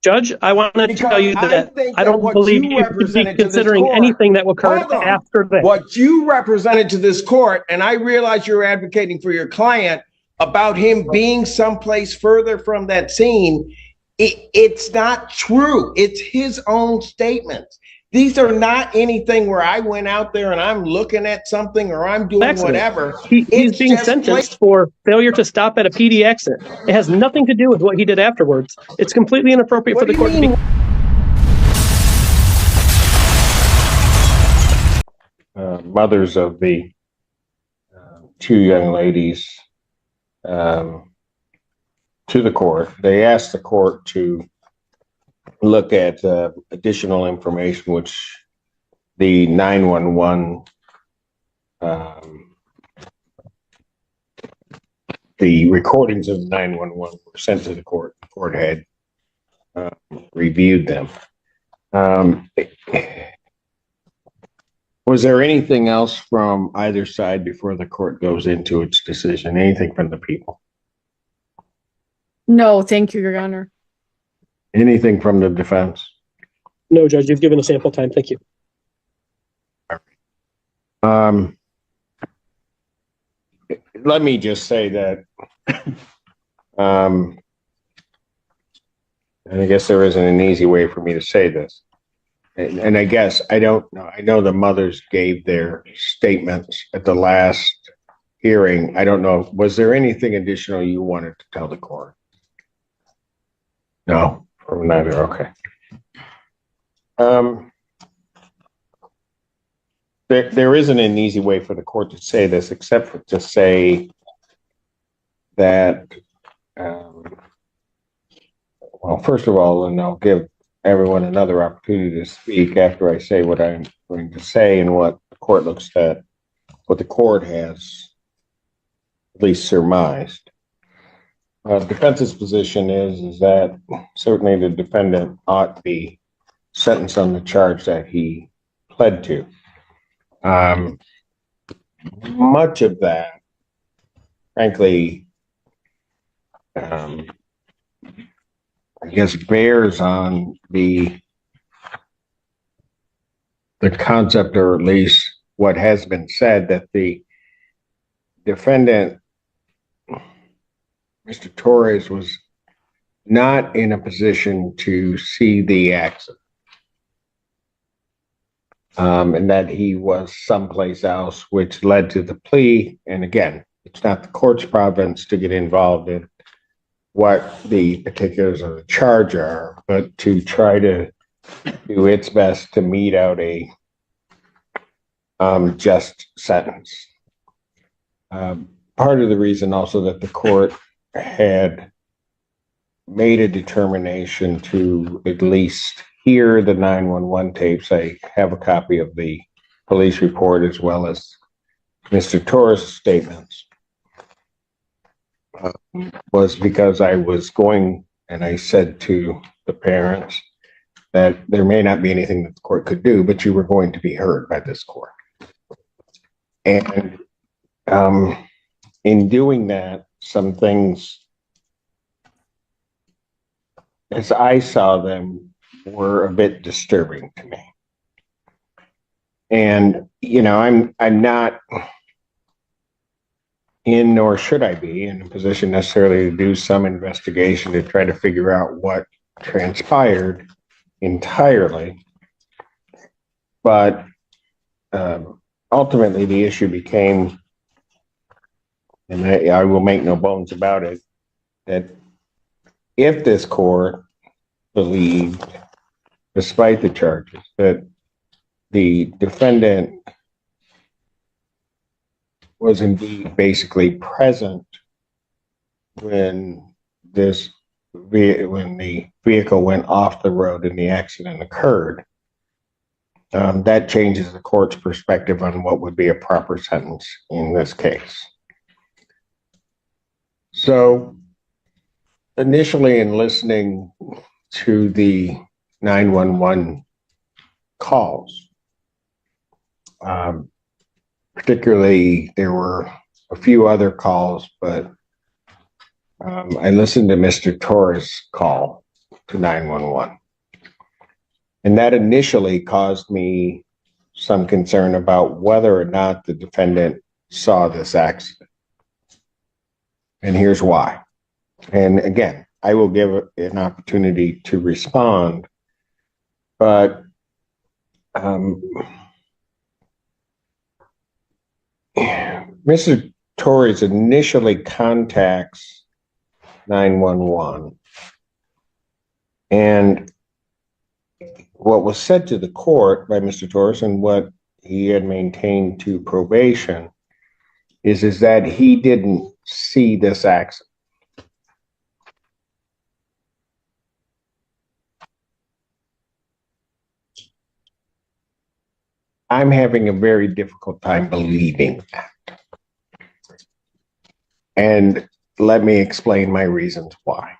Judge, I want to tell you that I don't believe you should be considering anything that will occur after that. What you represented to this court, and I realize you're advocating for your client about him being someplace further from that scene, it's not true. It's his own statements. These are not anything where I went out there and I'm looking at something or I'm doing whatever. He's being sentenced for failure to stop at a PD exit. It has nothing to do with what he did afterwards. It's completely inappropriate for the court to be. Mothers of the two young ladies to the court. They asked the court to look at additional information, which the 911, the recordings of 911 were sent to the court. The court had reviewed them. Was there anything else from either side before the court goes into its decision? Anything from the people? No, thank you, Your Honor. Anything from the defense? No, Judge, you've given us ample time. Thank you. Let me just say that, and I guess there isn't an easy way for me to say this. And I guess, I don't know. I know the mothers gave their statements at the last hearing. I don't know. Was there anything additional you wanted to tell the court? No, or neither. Okay. There isn't an easy way for the court to say this, except for to say that, well, first of all, and I'll give everyone another opportunity to speak after I say what I'm going to say and what the court looks at, what the court has at least surmised. The defense's position is that certainly the defendant ought to be sentenced on the charge that he pled to. Much of that, frankly, I guess bears on the concept, or at least what has been said, that the defendant, Mr. Torres, was not in a position to see the accident. And that he was someplace else, which led to the plea. And again, it's not the court's province to get involved in what the particulars of the charge are, but to try to do its best to mete out a just sentence. Part of the reason also that the court had made a determination to at least hear the 911 tapes. I have a copy of the police report as well as Mr. Torres' statements. Was because I was going, and I said to the parents that there may not be anything that the court could do, but you were going to be heard by this court. And in doing that, some things, as I saw them, were a bit disturbing to me. And, you know, I'm not in, nor should I be, in a position necessarily to do some investigation to try to figure out what transpired entirely. But ultimately the issue became, and I will make no bones about it, that if this court believed, despite the charges, that the defendant was indeed basically present when the vehicle went off the road and the accident occurred, that changes the court's perspective on what would be a proper sentence in this case. So initially, in listening to the 911 calls, particularly there were a few other calls, but I listened to Mr. Torres' call to 911. And that initially caused me some concern about whether or not the defendant saw this accident. And here's why. And again, I will give an opportunity to respond, but Mr. Torres initially contacts 911, and what was said to the court by Mr. Torres and what he had maintained to probation is that he didn't see this accident. I'm having a very difficult time believing that. And let me explain my reasons why.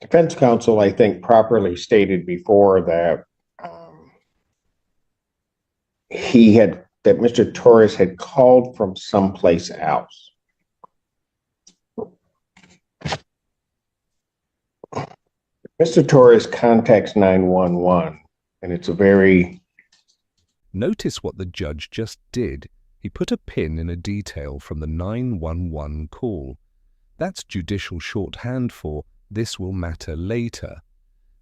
Defense counsel, I think, properly stated before that that Mr. Torres had called from someplace else. Mr. Torres contacts 911, and it's a very... Notice what the judge just did. He put a pin in a detail from the 911 call. That's judicial shorthand for "this will matter later."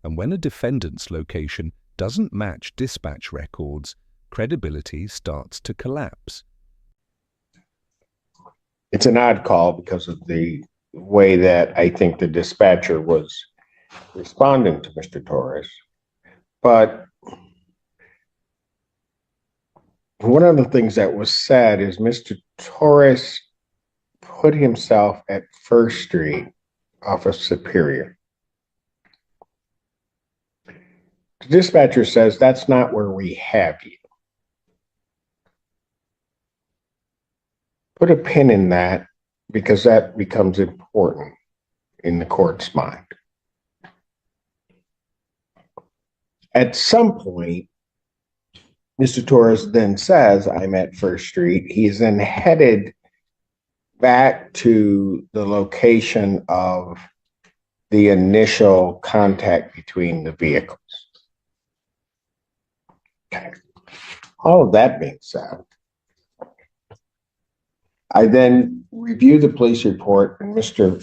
And when a defendant's location doesn't match dispatch records, credibility starts to collapse. It's an odd call because of the way that I think the dispatcher was responding to Mr. Torres. But one of the things that was said is Mr. Torres put himself at First Street off of Superior. The dispatcher says that's not where we have you. Put a pin in that because that becomes important in the court's mind. At some point, Mr. Torres then says, "I'm at First Street." He's then headed back to the location of the initial contact between the vehicles. Okay. All of that being said, I then review the police report and Mr.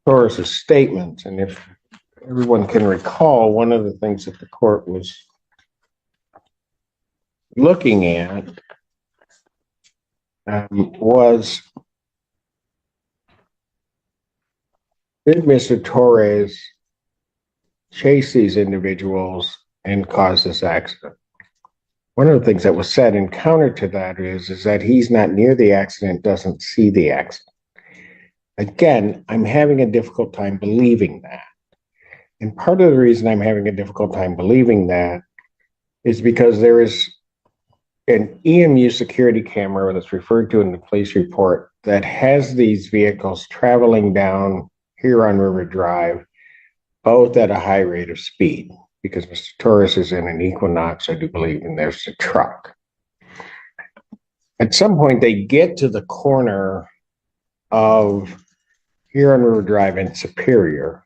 Torres' statements. And if everyone can recall, one of the things that the court was looking at was, did Mr. Torres chase these individuals and cause this accident? One of the things that was said in counter to that is that he's not near the accident, doesn't see the accident. Again, I'm having a difficult time believing that. And part of the reason I'm having a difficult time believing that is because there is an EMU security camera that's referred to in the police report that has these vehicles traveling down Huron River Drive, both at a high rate of speed, because Mr. Torres is in an Equinox, I do believe, and there's the truck. At some point, they get to the corner of Huron River Drive and Superior.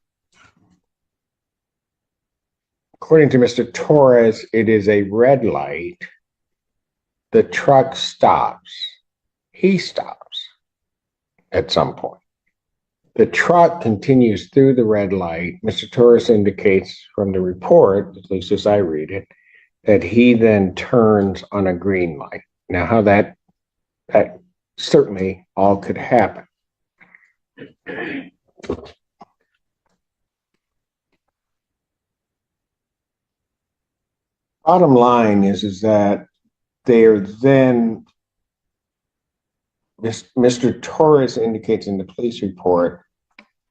According to Mr. Torres, it is a red light. The truck stops. He stops at some point. The truck continues through the red light. Mr. Torres indicates from the report, at least as I read it, that he then turns on a green light. Now, how that certainly all could happen. Bottom line is that they're then, Mr. Torres indicates in the police report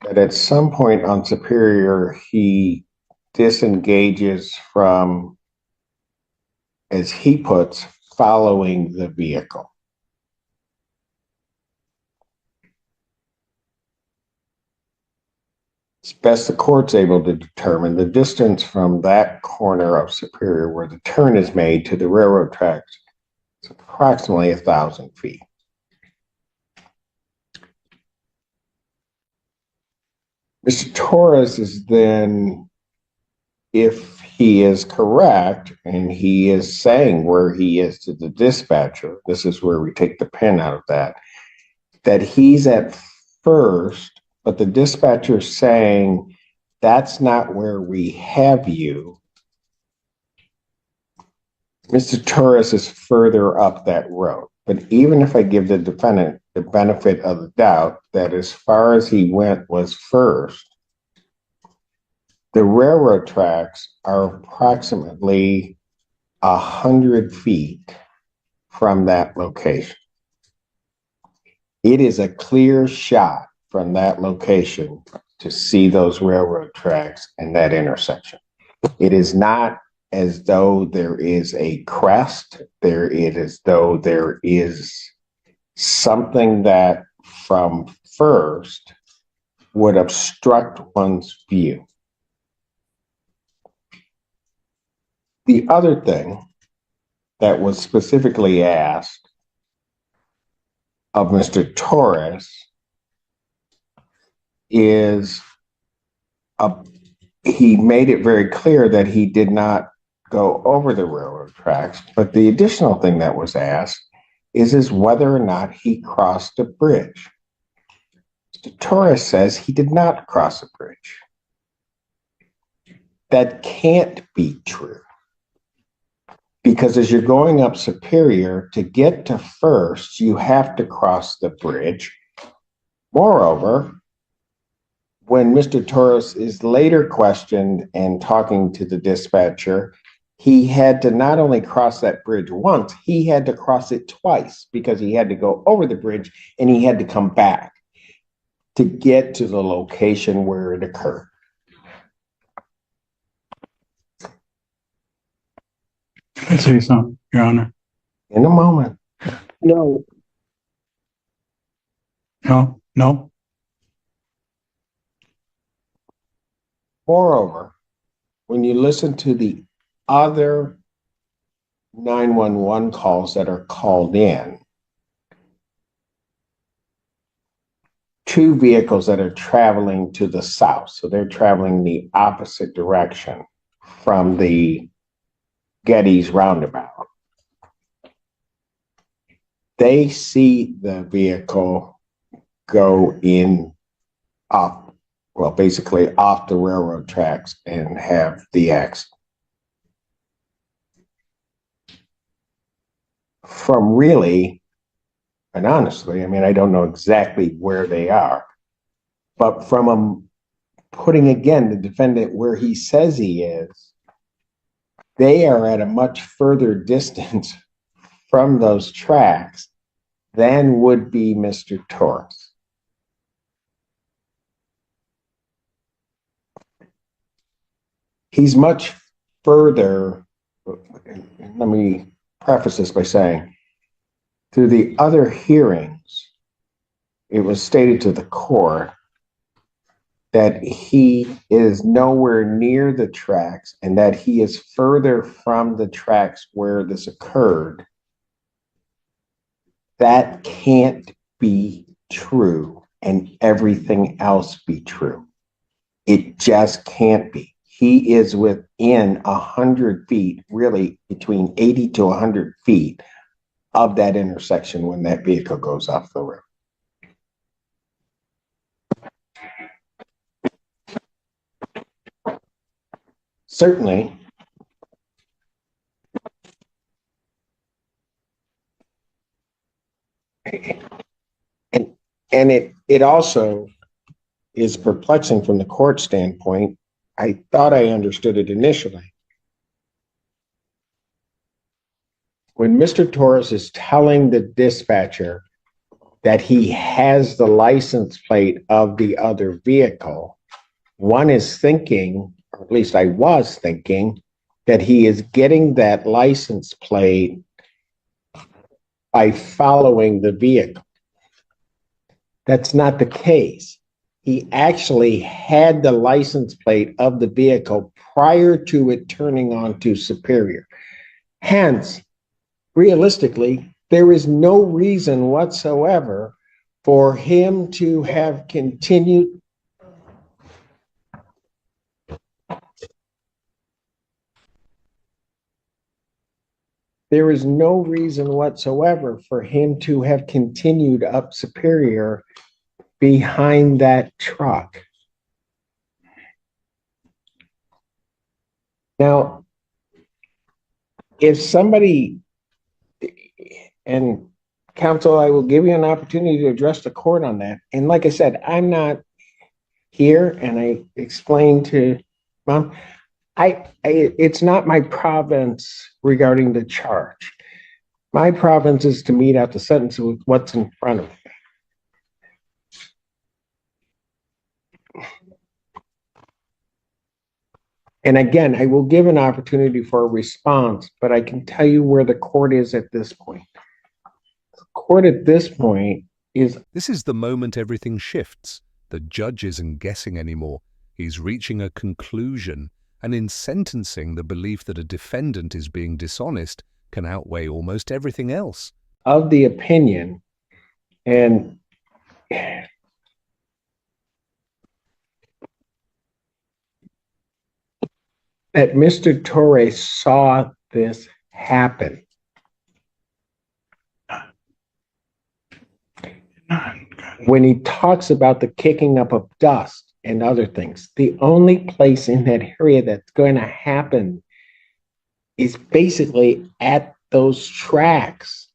that at some point on Superior, he disengages from, as he puts, following the vehicle. It's best the court's able to determine the distance from that corner of Superior where the turn is made to the railroad tracks. It's approximately 1,000 feet. Mr. Torres is then, if he is correct, and he is saying where he is to the dispatcher, this is where we take the pen out of that he's at first, but the dispatcher is saying, that's not where we have you. Mr. Torres is further up that road. But even if I give the defendant the benefit of the doubt that as far as he went was first, the railroad tracks are approximately 100 feet from that location. It is a clear shot from that location to see those railroad tracks and that intersection. It is not as though there is a crest. It is as though there is something that from first would obstruct one's view. The other thing that was specifically asked of Mr. Torres is he made it very clear that he did not go over the railroad tracks, but the additional thing that was asked is whether or not he crossed a bridge. Mr. Torres says he did not cross a bridge. That can't be true, because as you're going up Superior, to get to First, you have to cross the bridge. Moreover, when Mr. Torres is later questioned and talking to the dispatcher, he had to not only cross that bridge once, he had to cross it twice, because he had to go over the bridge and he had to come back to get to the location where it occurred. Can I say something, Your Honor? In a moment. No. No. Moreover, when you listen to the other 911 calls that are called in, two vehicles that are traveling to the south, so they're traveling the opposite direction from the Getty's roundabout. They see the vehicle go in up, well, basically off the railroad tracks and have the accident. From really, and honestly, I mean, I don't know exactly where they are, but from putting again the defendant where he says he is, they are at a much further distance from those tracks than would be Mr. Torres. He's much further, let me preface this by saying, through the other hearings, it was stated to the court that he is nowhere near the tracks and that he is further from the tracks where this occurred. That can't be true and everything else be true. It just can't be. He is within 100 feet, really between 80 to 100 feet of that intersection when that vehicle goes off the road. Certainly, and it also is perplexing from the court standpoint. I thought I understood it initially. When Mr. Torres is telling the dispatcher that he has the license plate of the other vehicle, one is thinking, or at least I was thinking, that he is getting that license plate by following the vehicle. That's not the case. He actually had the license plate of the vehicle prior to it turning onto Superior. Hence, realistically, there is no reason whatsoever for him to have continued. there is no reason whatsoever for him to have continued up Superior behind that truck. Now, if somebody, and counsel, I will give you an opportunity to address the court on that. And like I said, I'm not here, and I explained to Mom, it's not my province regarding the charge. My province is to mete out the sentence with what's in front of me. And again, I will give an opportunity for a response, but I can tell you where the court is at this point. The court at this point is... This is the moment everything shifts. The judge isn't guessing anymore. He's reaching a conclusion. And in sentencing, the belief that a defendant is being dishonest can outweigh almost everything else. Of the opinion, and that Mr. Torres saw this happen. When he talks about the kicking up of dust and other things, the only place in that area that's going to happen is basically at those tracks.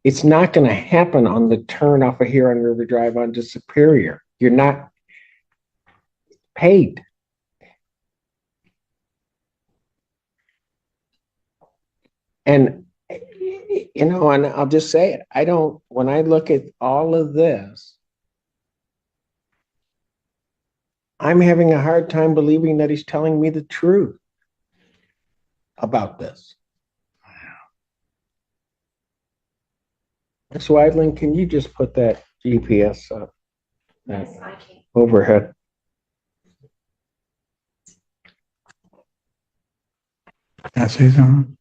It's not going to happen on the turn off of here on River Drive onto Superior. You're not paid. And, you know, and I'll just say it. When I look at all of this, I'm having a hard time believing that he's telling me the truth about this. Ms. Weidling, can you just put that GPS up? Yes, I can. Overhead. Can I say something?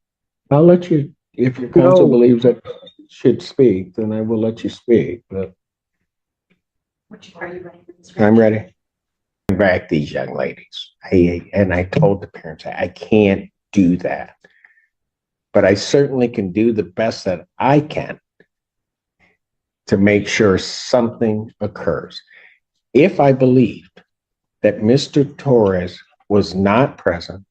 I'll let you, if your counsel believes that you should speak, then I will let you speak, but. Are you ready for this? I'm ready. Back these young ladies. And I told the parents, I can't do that. But I certainly can do the best that I can to make sure something occurs. If I believed that Mr. Torres was not present,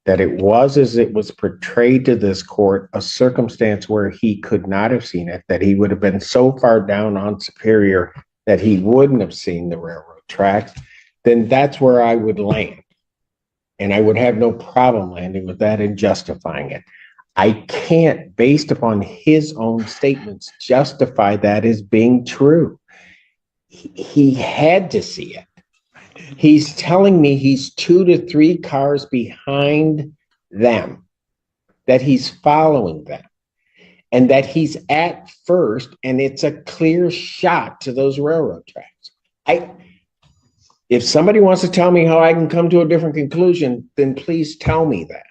that it was as it was portrayed to this court, a circumstance where he could not have seen it, that he would have been so far down on Superior that he wouldn't have seen the railroad tracks, then that's where I would land. And I would have no problem landing with that and justifying it. I can't, based upon his own statements, justify that as being true. He had to see it. He's telling me he's 2 to 3 cars behind them, that he's following them, and that he's at first, and it's a clear shot to those railroad tracks. If somebody wants to tell me how I can come to a different conclusion, then please tell me that.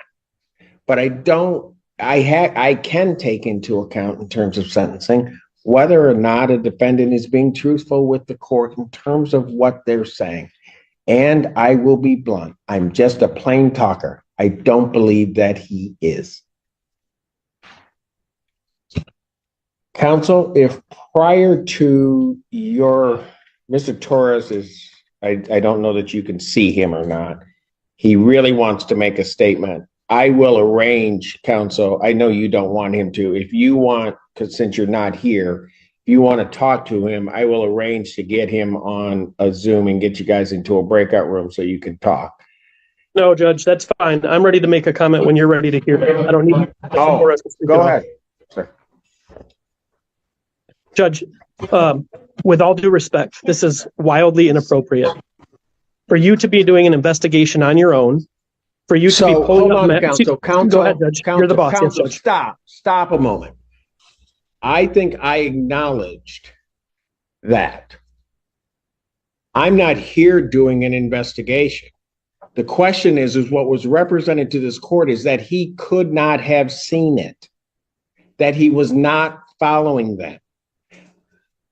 But I can take into account in terms of sentencing whether or not a defendant is being truthful with the court in terms of what they're saying. And I will be blunt. I'm just a plain talker. I don't believe that he is. Counsel, if prior to your, Mr. Torres is, I don't know that you can see him or not, he really wants to make a statement, I will arrange, counsel, I know you don't want him to, if you want, because since you're not here, if you want to talk to him, I will arrange to get him on a Zoom and get you guys into a breakout room so you can talk. No, Judge, that's fine. I'm ready to make a comment when you're ready to hear it. I don't need. Oh, go ahead. Sir. Judge, with all due respect, this is wildly inappropriate. For you to be doing an investigation on your own, for you to be pulling up... Counsel, go ahead, Judge. You're the boss. Counsel, Yes, Judge. Stop a moment. I think I acknowledged that. I'm not here doing an investigation. The question is what was represented to this court is that he could not have seen it, that he was not following them.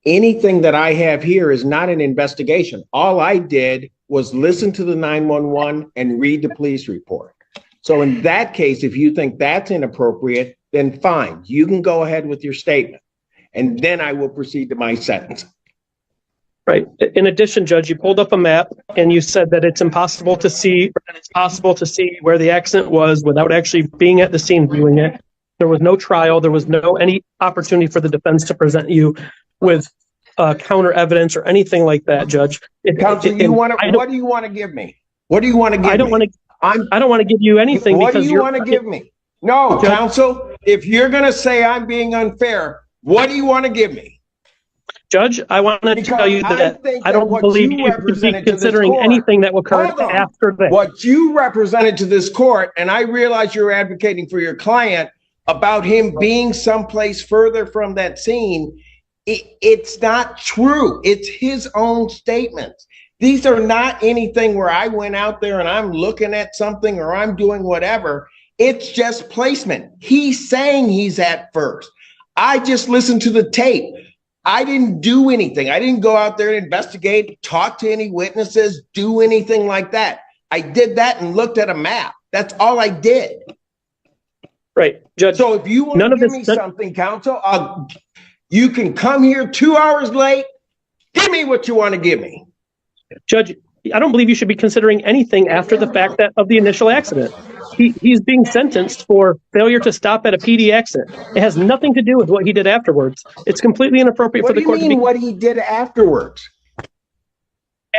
Anything that I have here is not an investigation. All I did was listen to the 911 and read the police report. So in that case, if you think that's inappropriate, then fine, you can go ahead with your statement. And then I will proceed to my sentence. Right. In addition, Judge, you pulled up a map and you said that it's impossible to see, or that it's possible to see where the accident was without actually being at the scene viewing it. There was no trial. There was no any opportunity for the defense to present you with counter evidence or anything like that, Judge. Counsel, what do you want to give me? What do you want to give me? I don't want to give you anything. What do you want to give me? No, Judge, counsel, if you're going to say I'm being unfair, what do you want to give me? Judge, I want to tell you that I don't believe you should be considering anything that will occur after that. What you represented to this court, and I realize you're advocating for your client about him being someplace further from that scene, it's not true. It's his own statements. These are not anything where I went out there and I'm looking at something or I'm doing whatever. It's just placement. He's saying he's at first. I just listened to the tape. I didn't do anything. I didn't go out there and investigate, talk to any witnesses, do anything like that. I did that and looked at a map. That's all I did. Right, Judge. So if you want to give me something, counsel, you can come here 2 hours late. Give me what you want to give me. Judge, I don't believe you should be considering anything after the fact of the initial accident. He's being sentenced for failure to stop at a PD accident. It has nothing to do with what he did afterwards. It's completely inappropriate for the court to be. What do you mean what he did afterwards?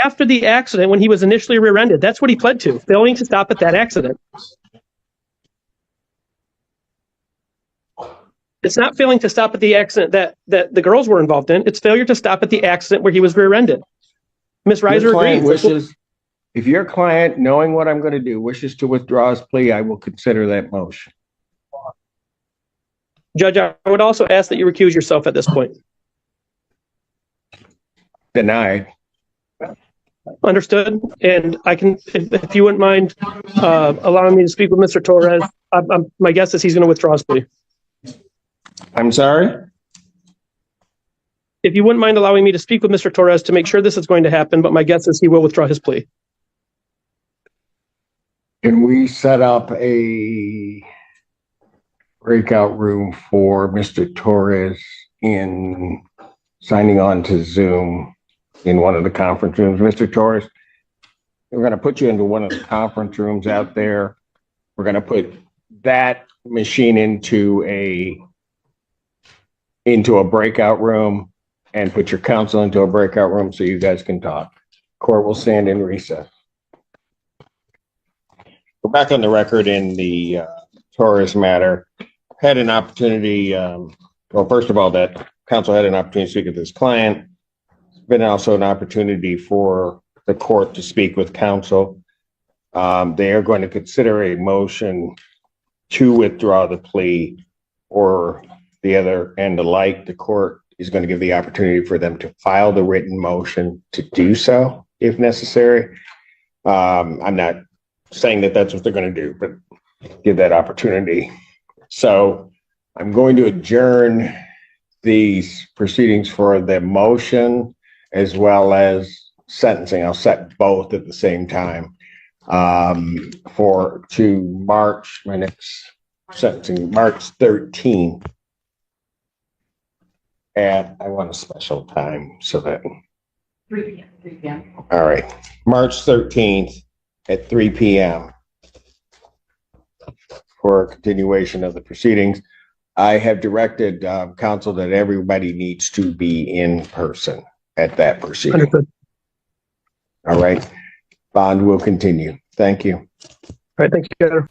After the accident, when he was initially rear-ended, that's what he pled to, failing to stop at that accident. It's not failing to stop at the accident that the girls were involved in. It's failure to stop at the accident where he was rear-ended. Ms. Reiser agrees. If your client, knowing what I'm going to do, wishes to withdraw his plea, I will consider that motion. Judge, I would also ask that you recuse yourself at this point. Denied. Understood. And I can, if you wouldn't mind allowing me to speak with Mr. Torres, my guess is he's going to withdraw his plea. I'm sorry? If you wouldn't mind allowing me to speak with Mr. Torres to make sure this is going to happen, but my guess is he will withdraw his plea. Can we set up a breakout room for Mr. Torres in signing on to Zoom in one of the conference rooms? Mr. Torres, we're going to put you into one of the conference rooms out there. We're going to put that machine into a breakout room and put your counsel into a breakout room so you guys can talk. Court will stand in recess. We're back on the record in the Torres matter. Had an opportunity, well, first of all, that counsel had an opportunity to speak with his client. It's been also an opportunity for the court to speak with counsel. They are going to consider a motion to withdraw the plea or the other end alike. The court is going to give the opportunity for them to file the written motion to do so if necessary. I'm not saying that that's what they're going to do, but give that opportunity. So I'm going to adjourn these proceedings for the motion as well as sentencing. I'll set both at the same time to March, my next sentencing, March 13th. And I want a special time so that 3 p.m. 3 p.m. All right, March 13th at 3 p.m. for a continuation of the proceedings. I have directed counsel that everybody needs to be in person at that proceeding. Understood. All right, bond will continue. Thank you. All right, thank you, Governor.